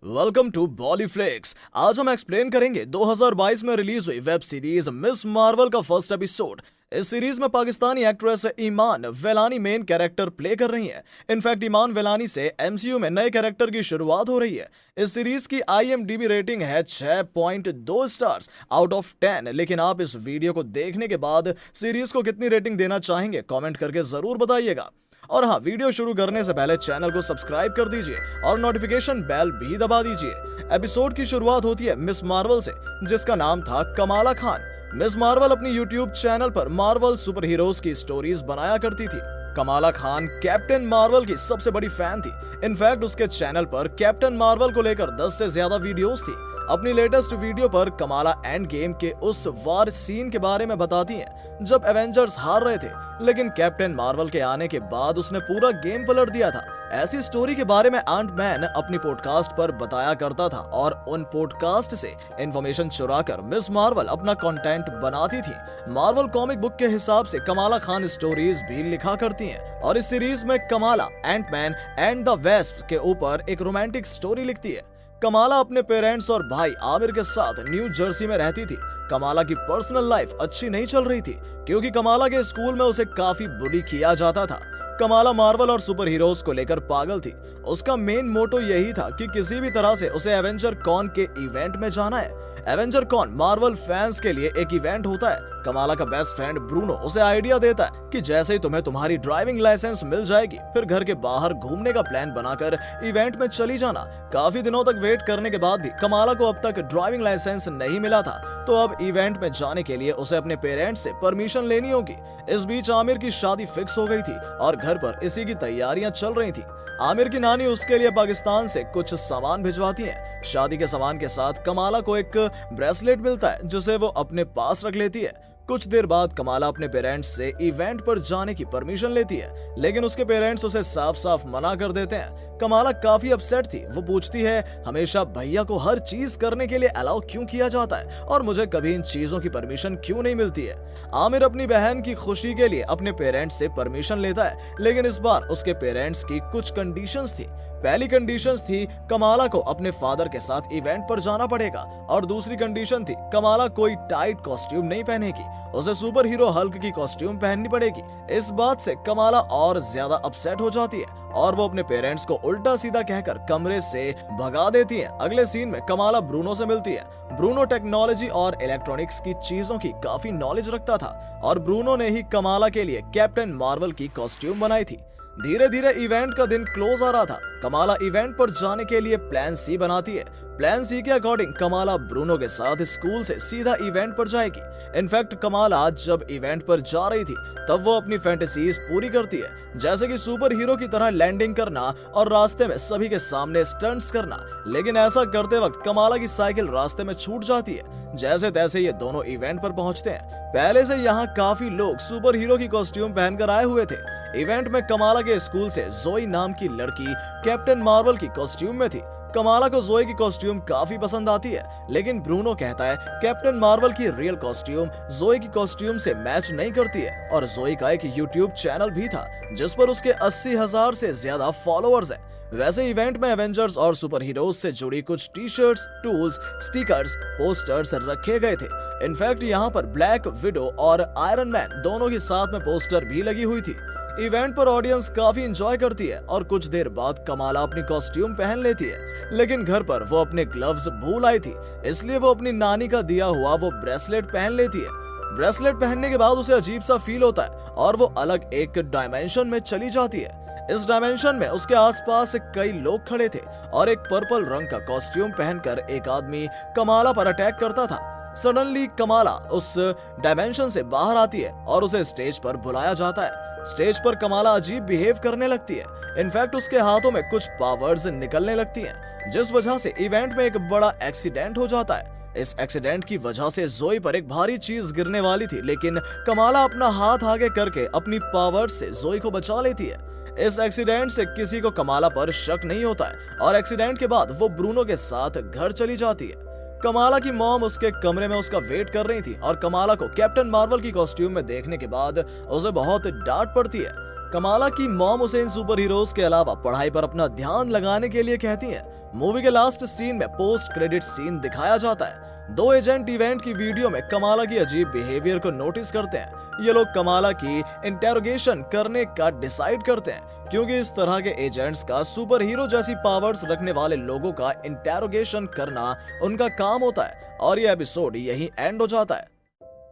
Welcome to बॉलीफ्लिक्स। आज हम explain करेंगे 2022 में रिलीज हुई वेब सीरीज मिस मार्वल का फर्स्ट एपिसोड। इस सीरीज में पाकिस्तानी एक्ट्रेस ईमान वेलानी मेन कैरेक्टर प्ले कर रही हैं। इनफैक्ट ईमान वेलानी से एमसीयू में नए कैरेक्टर की शुरुआत हो रही है। इस सीरीज की IMDb रेटिंग है 6.2 स्टार्स आउट ऑफ 10। लेकिन आप इस वीडियो को देखने के बाद सीरीज को कितनी रेटिंग देना चाहेंगे कमेंट करके जरूर बताइएगा। और हाँ, वीडियो शुरू करने से पहले चैनल को सब्सक्राइब कर दीजिए और नोटिफिकेशन बेल भी दबा दीजिए। एपिसोड की शुरुआत होती है मिस मार्वल से, जिसका नाम था कमाला खान। मिस मार्वल अपनी यूट्यूब चैनल पर मार्वल सुपर हीरोज की स्टोरीज बनाया करती थी। कमाला खान कैप्टन मार्वल की सबसे बड़ी फैन थी। इनफैक्ट उसके चैनल पर कैप्टन मार्वल को लेकर 10 से ज्यादा वीडियोस थी। अपनी लेटेस्ट वीडियो पर कमाला एंड गेम के उस वार सीन के बारे में बताती हैं जब एवेंजर्स हार रहे थे, लेकिन कैप्टन मार्वल के आने के बाद उसने पूरा गेम पलट दिया था। ऐसी स्टोरी के बारे में आंट मैन अपनी पॉडकास्ट पर बताया करता था और उन पॉडकास्ट से इंफॉर्मेशन चुराकर मिस मार्वल अपना कंटेंट बनाती थी। मार्वल कॉमिक बुक के हिसाब से कमाला खान स्टोरीज भी लिखा करती हैं और इस सीरीज में Kamala Ant Man and the wasp के ऊपर एक रोमांटिक स्टोरी लिखती है। कमाला अपने पेरेंट्स और भाई आमिर के साथ न्यू जर्सी में रहती थी। कमाला की पर्सनल लाइफ अच्छी नहीं चल रही थी क्योंकि कमाला के स्कूल में उसे काफी बुली किया जाता था। कमाला मार्वल और सुपर हीरोज को लेकर पागल थी। उसका मेन मोटो यही था कि किसी भी तरह से उसे एवेंजर कॉन के इवेंट में जाना है। एवेंजर कॉन मार्वल फैंस के लिए एक इवेंट होता है। कमाला का बेस्ट फ्रेंड ब्रूनो उसे आइडिया देता है कि जैसे ही तुम्हें तुम्हारी ड्राइविंग लाइसेंस मिल जाएगी, फिर घर के बाहर घूमने का प्लान बनाकर इवेंट में चली जाना। काफी दिनों तक वेट करने के बाद भी कमाला को अब तक ड्राइविंग लाइसेंस नहीं मिला था, तो अब इवेंट में जाने के लिए उसे अपने पेरेंट्स से परमिशन लेनी होगी। इस बीच आमिर की शादी फिक्स हो गई थी और घर पर इसी की तैयारियां चल रही थी। आमिर की नानी उसके लिए पाकिस्तान से कुछ सामान भिजवाती हैं। शादी के सामान के साथ कमाला को एक ब्रेसलेट मिलता है जिसे वो अपने पास रख लेती है। कुछ देर बाद कमाला अपने पेरेंट्स से इवेंट पर जाने की परमिशन लेती है, लेकिन उसके पेरेंट्स उसे साफ साफ मना कर देते हैं। कमाला काफी अपसेट थी। वो पूछती है, हमेशा भैया को हर चीज करने के लिए अलाउ क्यों किया जाता है और मुझे कभी इन चीजों की परमिशन क्यों नहीं मिलती है। आमिर अपनी बहन की खुशी के लिए अपने पेरेंट्स से परमिशन लेता है, लेकिन इस बार उसके पेरेंट्स की कुछ कंडीशंस थी। पहली कंडीशन थी कमाला को अपने फादर के साथ इवेंट पर जाना पड़ेगा और दूसरी कंडीशन थी कमाला कोई टाइट कॉस्ट्यूम नहीं पहनेगी, उसे सुपर हीरो हल्क की कॉस्ट्यूम पहननी पड़ेगी। इस बात से कमाला और ज्यादा अपसेट हो जाती है और वो अपने पेरेंट्स को उल्टा सीधा कहकर कमरे से भगा देती है। अगले सीन में कमाला ब्रूनो से मिलती है। ब्रूनो टेक्नोलॉजी और इलेक्ट्रॉनिक्स की चीजों की काफी नॉलेज रखता था और ब्रूनो ने ही कमाला के लिए कैप्टन मार्वल की कॉस्ट्यूम बनाई थी। धीरे धीरे इवेंट का दिन क्लोज आ रहा था। कमाला इवेंट पर जाने के लिए प्लान सी बनाती है। प्लान सी के अकॉर्डिंग कमाला ब्रूनो के साथ स्कूल से सीधा इवेंट पर जाएगी। इनफैक्ट कमाला जब इवेंट पर जा रही थी तब वो अपनी फैंटेसीज पूरी करती है, जैसे कि सुपर हीरो की तरह लैंडिंग करना और रास्ते में सभी के सामने स्टंट्स करना। लेकिन ऐसा करते वक्त कमाला की साइकिल रास्ते में छूट जाती है। जैसे तैसे ये दोनों इवेंट पर पहुंचते हैं। पहले से यहाँ काफी लोग सुपर हीरो की कॉस्ट्यूम पहनकर आए हुए थे। इवेंट में कमाला के स्कूल से जोई नाम की लड़की कैप्टन मार्वल की कॉस्ट्यूम में थी। कमाला को जोई की कॉस्ट्यूम काफी पसंद आती है, लेकिन ब्रूनो कहता है कैप्टन मार्वल की रियल कॉस्ट्यूम जोई की कॉस्ट्यूम से मैच नहीं करती है। और जोई का एक यूट्यूब चैनल भी था जिस पर उसके 80,000 से ज्यादा फॉलोअर्स हैं। वैसे इवेंट में एवेंजर्स और सुपर हीरोज से जुड़ी कुछ T shirts, tools, stickers, posters रखे गए थे। इनफैक्ट यहाँ पर ब्लैक विडो और आयरन मैन दोनों के साथ में पोस्टर भी लगी हुई थी। इवेंट पर ऑडियंस काफी एंजॉय करती है और कुछ देर बाद कमाला अपनी कॉस्ट्यूम पहन लेती है, लेकिन घर पर वो अपने ग्लव्स भूल आई थी, इसलिए वो अपनी नानी का दिया हुआ वो ब्रेसलेट पहन लेती है। ब्रेसलेट पहनने के बाद उसे अजीब सा फील होता है और वो अलग एक डायमेंशन में चली जाती है। इस डायमेंशन में उसके आसपास कई लोग खड़े थे और एक पर्पल रंग का कॉस्ट्यूम पहनकर एक आदमी कमाला पर अटैक करता था। सडनली कमाला उस डायमेंशन से बाहर आती है और उसे स्टेज पर बुलाया जाता है। स्टेज पर कमाला अजीब बिहेव करने लगती है। इनफैक्ट उसके हाथों में कुछ पावर्स निकलने लगती हैं, जिस वजह से इवेंट में एक बड़ा एक्सीडेंट हो जाता है। इस एक्सीडेंट की वजह से जोई पर एक भारी चीज गिरने वाली थी, लेकिन कमाला अपना हाथ आगे करके अपनी पावर्स से जोई को बचा लेती है। इस एक्सीडेंट से किसी को कमाला पर शक नहीं होता है और एक्सीडेंट के बाद वो ब्रूनो के साथ घर चली जाती है। कमाला की मॉम उसके कमरे में उसका वेट कर रही थी और कमाला को कैप्टन मार्वल की कॉस्ट्यूम में देखने के बाद उसे बहुत डांट पड़ती है। कमाला की मॉम उसे इन सुपर हीरोज के अलावा पढ़ाई पर अपना ध्यान लगाने के लिए कहती है। मूवी के लास्ट सीन में पोस्ट क्रेडिट सीन दिखाया जाता है। दो एजेंट इवेंट की वीडियो में कमाला की अजीब बिहेवियर को नोटिस करते हैं। ये लोग कमाला की इंटेरोगेशन करने का डिसाइड करते हैं, क्योंकि इस तरह के एजेंट्स का सुपर हीरो जैसी पावर्स रखने वाले लोगों का इंटेरोगेशन करना उनका काम होता है। और ये एपिसोड यही एंड हो जाता है।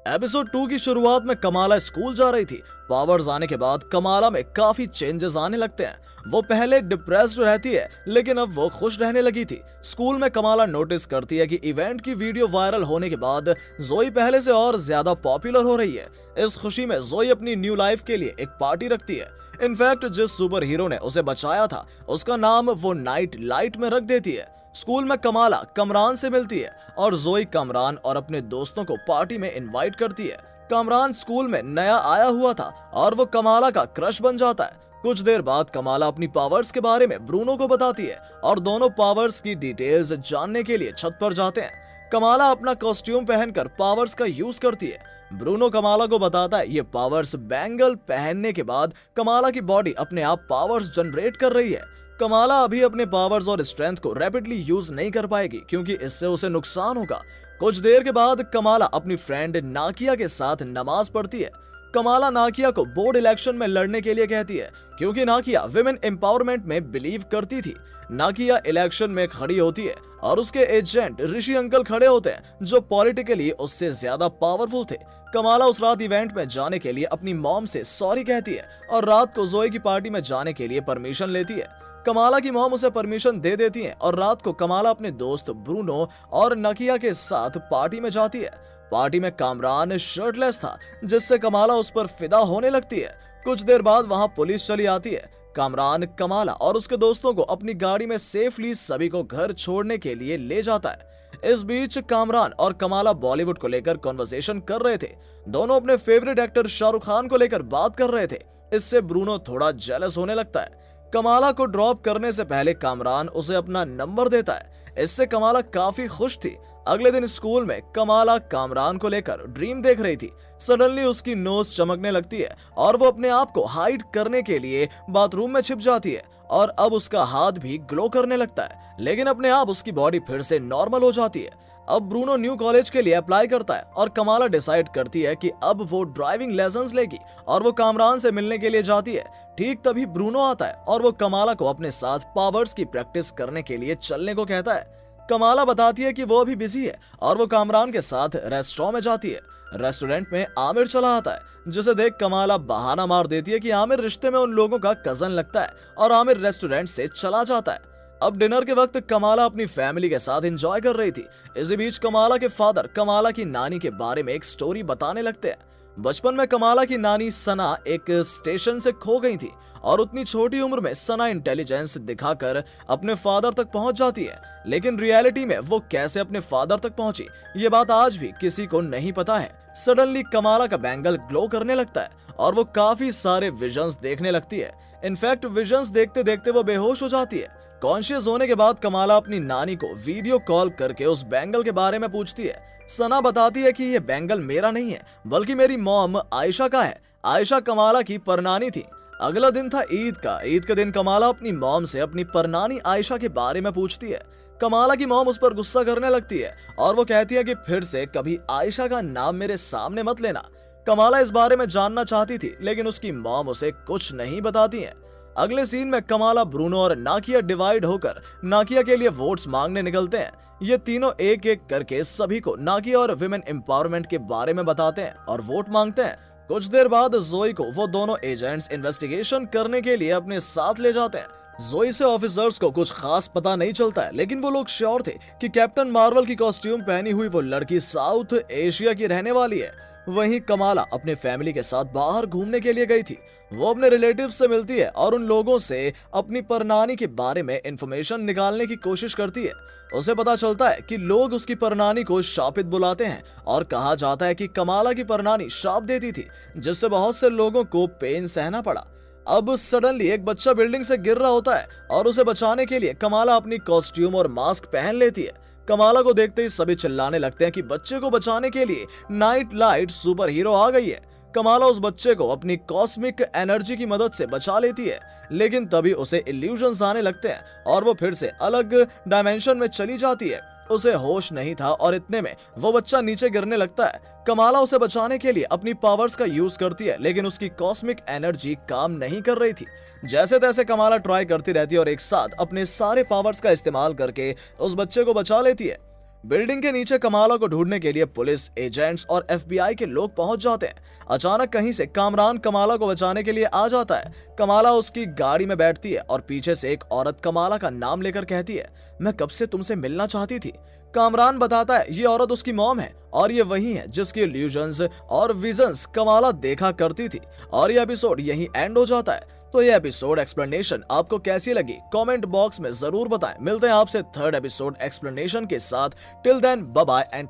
एपिसोड 2 की शुरुआत में कमाला स्कूल जा रही थी। पावर्स आने के बाद कमाला में काफी चेंजेस आने लगते हैं। वो पहले डिप्रेस्ड रहती है, लेकिन अब वो खुश रहने लगी थी। स्कूल में कमाला नोटिस करती है कि इवेंट की वीडियो वायरल होने के बाद जोई पहले से और ज्यादा पॉपुलर हो रही है। इस खुशी में जोई अपनी न्यू लाइफ के लिए एक पार्टी रखती है। इनफैक्ट जिस सुपर हीरो ने उसे बचाया था उसका नाम वो नाइट लाइट में रख देती है। स्कूल में कमाला कमरान से मिलती है और जोई कमरान और अपने दोस्तों को पार्टी में इनवाइट करती है। कमरान स्कूल में नया आया हुआ था और वो कमाला का क्रश बन जाता है। कुछ देर बाद कमाला अपनी पावर्स के बारे में ब्रूनो को बताती है और दोनों पावर्स की डिटेल्स जानने के लिए छत पर जाते हैं। कमाला अपना कॉस्ट्यूम पहनकर पावर्स का यूज करती है। ब्रूनो कमाला को बताता है ये पावर्स बैंगल पहनने के बाद कमाला की बॉडी अपने आप पावर्स जनरेट कर रही है। कमाला अभी अपने पावर्स और स्ट्रेंथ को रैपिडली यूज नहीं कर पाएगी, क्योंकि इससे उसे नुकसान होगा। कुछ देर के बाद कमाला अपनी फ्रेंड नाकिया के साथ नमाज पढ़ती है। कमाला नाकिया को बोर्ड इलेक्शन में लड़ने के लिए कहती है, क्योंकि नाकिया विमेन एम्पावरमेंट में बिलीव करती थी। नाकिया इलेक्शन में खड़ी होती है और उसके एजेंट ऋषि अंकल खड़े होते हैं, जो पॉलिटिकली उससे ज्यादा पावरफुल थे। कमाला उस रात इवेंट में जाने के लिए अपनी मॉम से सॉरी कहती है और रात को जोई की पार्टी में जाने के लिए परमिशन लेती है। कमाला की मॉम उसे परमिशन दे देती है और रात को कमाला अपने दोस्त ब्रूनो और नकिया के साथ पार्टी में जाती है। पार्टी में कामरान शर्टलेस था, जिससे कमाला उस पर फिदा होने लगती है। कुछ देर बाद वहां पुलिस चली आती है। कामरान कमाला और उसके दोस्तों को अपनी गाड़ी में सेफली सभी को घर छोड़ने के लिए ले जाता है। इस बीच कामरान और कमाला बॉलीवुड को लेकर कॉन्वर्सेशन कर रहे थे। दोनों अपने फेवरेट एक्टर शाहरुख खान को लेकर बात कर रहे थे। इससे ब्रूनो थोड़ा जेलस होने लगता है। कमाला को ड्रॉप करने से पहले कामरान उसे अपना नंबर देता है। इससे कमाला काफी खुश थी। अगले दिन स्कूल में कमाला कामरान को लेकर ड्रीम देख रही थी। सडनली उसकी नोज चमकने लगती है और वो अपने आप को हाइड करने के लिए बाथरूम में छिप जाती है और अब उसका हाथ भी ग्लो करने लगता है, लेकिन अपने आप उसकी बॉडी फिर से नॉर्मल हो जाती है। अब ब्रूनो न्यू कॉलेज के लिए अप्लाई करता है और कमाला डिसाइड करती है कि अब वो ड्राइविंग लाइसेंस लेगी और वो कामरान से मिलने के लिए जाती है। ठीक तभी ब्रूनो आता है और वो कमाला को अपने साथ पावर्स की प्रैक्टिस करने के लिए चलने को कहता है। कमाला बताती है कि वो अभी बिजी है और वो कामरान के साथ रेस्टोरेंट में जाती है। रेस्टोरेंट में आमिर चला आता है, जिसे देख कमाला बहाना मार देती है कि आमिर रिश्ते में उन लोगों का कजन लगता है और आमिर रेस्टोरेंट से चला जाता है। अब डिनर के वक्त कमाला अपनी फैमिली के साथ एंजॉय कर रही थी। इसी बीच कमाला के फादर कमाला की नानी के बारे में एक स्टोरी बताने लगते हैं। बचपन में कमाला की नानी सना एक स्टेशन से खो गई थी और उतनी छोटी उम्र में सना इंटेलिजेंस दिखाकर अपने फादर तक पहुंच जाती है, लेकिन रियलिटी में वो कैसे अपने फादर तक पहुंची ये बात आज भी किसी को नहीं पता है। सडनली कमाला का बैंगल ग्लो करने लगता है और वो काफी सारे विजन्स देखने लगती है। इनफैक्ट विजन्स देखते देखते वो बेहोश हो जाती है। कॉन्शियस होने के बाद कमाला अपनी नानी को वीडियो कॉल करके उस बैंगल के बारे में पूछती है। सना बताती है कि ये बैंगल मेरा नहीं है, बल्कि मेरी मॉम आयशा का है। आयशा कमाला की परनानी थी। अगला दिन था ईद का। ईद के दिन कमाला अपनी मॉम से अपनी परनानी आयशा के बारे में पूछती है। कमाला की मॉम उस पर गुस्सा करने लगती है और वो कहती है कि फिर से कभी आयशा का नाम मेरे सामने मत लेना। कमाला इस बारे में जानना चाहती थी, लेकिन उसकी मॉम उसे कुछ नहीं बताती है। अगले सीन में कमाला, ब्रूनो और नाकिया डिवाइड होकर नाकिया के लिए वोट्स मांगने निकलते हैं। ये तीनों एक एक करके सभी को नाकिया और विमेन एम्पावरमेंट के बारे में बताते हैं और वोट मांगते हैं। कुछ देर बाद जोई को वो दोनों एजेंट्स इन्वेस्टिगेशन करने के लिए अपने साथ ले जाते हैं। जोई से ऑफिसर्स को कुछ खास पता नहीं चलता है, लेकिन वो लोग श्योर थे कि कैप्टन मार्वल की कॉस्ट्यूम पहनी हुई वो लड़की साउथ एशिया की रहने वाली है। वहीं कमाला अपने फैमिली के साथ बाहर घूमने के लिए गई थी। वो अपने रिलेटिव से मिलती है और उन लोगों से अपनी परनानी के बारे में इंफॉर्मेशन निकालने की कोशिश करती है। उसे पता चलता है कि लोग उसकी परनानी को शापित बुलाते हैं और कहा जाता है कि कमाला की परनानी शाप देती थी, जिससे बहुत से लोगों को पेन सहना पड़ा। अब सडनली एक बच्चा बिल्डिंग से गिर रहा होता है और उसे बचाने के लिए कमाला अपनी कॉस्ट्यूम और मास्क पहन लेती है। कमाला को देखते ही सभी चिल्लाने लगते हैं कि बच्चे को बचाने के लिए नाइट लाइट सुपर हीरो आ गई है। कमाला उस बच्चे को अपनी कॉस्मिक एनर्जी की मदद से बचा लेती है, लेकिन तभी उसे इल्यूजन्स आने लगते हैं और वो फिर से अलग डायमेंशन में चली जाती है। उसे होश नहीं था और इतने में वो बच्चा नीचे गिरने लगता है। कमाला उसे बचाने के लिए अपनी पावर्स का यूज करती है, लेकिन उसकी कॉस्मिक एनर्जी काम नहीं कर रही थी। जैसे तैसे कमाला ट्राई करती रहती है और एक साथ अपने सारे पावर्स का इस्तेमाल करके उस बच्चे को बचा लेती है। बिल्डिंग के नीचे कमाला को ढूंढने के लिए पुलिस एजेंट्स और FBI के लोग पहुंच जाते हैं। अचानक कहीं से कामरान कमाला को बचाने के लिए आ जाता है। कमाला उसकी गाड़ी में बैठती है और पीछे से एक औरत कमाला का नाम लेकर कहती है, मैं कब से तुमसे मिलना चाहती थी। कामरान बताता है ये औरत उसकी मॉम है और ये वही है जिसकी इल्यूजन्स और विजन्स कमाला देखा करती थी। और ये एपिसोड यहीं एंड हो जाता है। तो ये एपिसोड एक्सप्लेनेशन आपको कैसी लगी कमेंट बॉक्स में जरूर बताएं। मिलते हैं आपसे थर्ड एपिसोड एक्सप्लेनेशन के साथ। Till then bye bye and